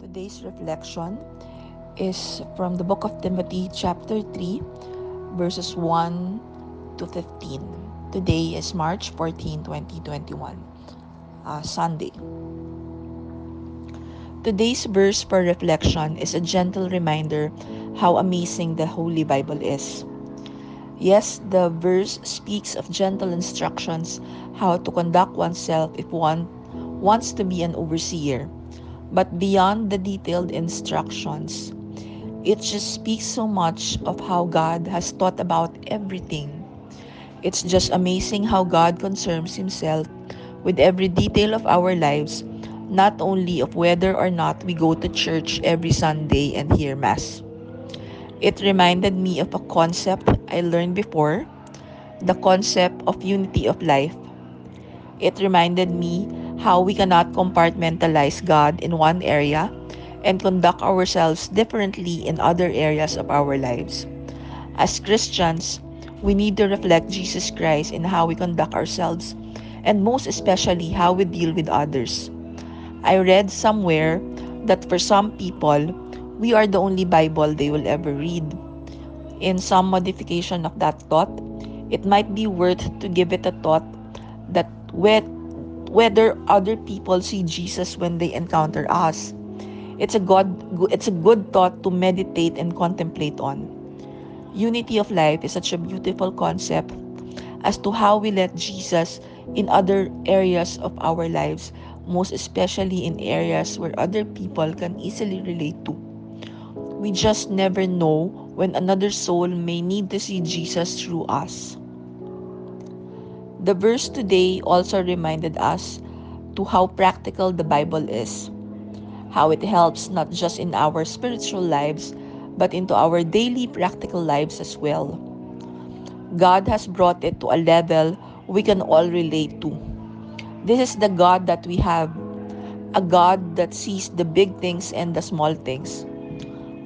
Today's reflection is from the book of Timothy, chapter 3, verses 1 to 15. Today is March 14, 2021, Sunday. Today's verse for reflection is a gentle reminder how amazing the Holy Bible is. Yes, the verse speaks of gentle instructions how to conduct oneself if one wants to be an overseer. But beyond the detailed instructions, it just speaks so much of how God has thought about everything. It's just amazing how God concerns Himself with every detail of our lives, not only of whether or not we go to church every Sunday and hear Mass. It reminded me of a concept I learned before, the concept of unity of life. It reminded me how we cannot compartmentalize God in one area and conduct ourselves differently in other areas of our lives. As Christians, we need to reflect Jesus Christ in how we conduct ourselves and most especially how we deal with others. I read somewhere that for some people, we are the only Bible they will ever read. In some modification of that thought, it might be worth to give it a thought that whether other people see Jesus when they encounter us. It's a good thought to meditate and contemplate on. Unity of life is such a beautiful concept as to how we let Jesus in other areas of our lives, most especially in areas where other people can easily relate to. We just never know when another soul may need to see Jesus through us. The verse today also reminded us to how practical the Bible is, how it helps not just in our spiritual lives, but into our daily practical lives as well. God has brought it to a level we can all relate to. This is the God that we have, a God that sees the big things and the small things.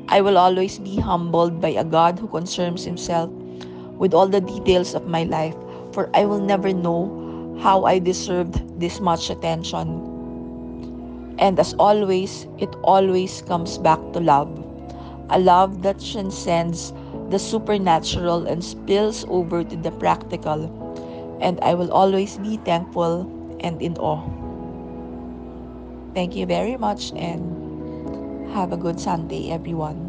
I will always be humbled by a God who concerns Himself with all the details of my life, for I will never know how I deserved this much attention. And as always, it always comes back to love. A love that transcends the supernatural and spills over to the practical. And I will always be thankful and in awe. Thank you very much and have a good Sunday, everyone.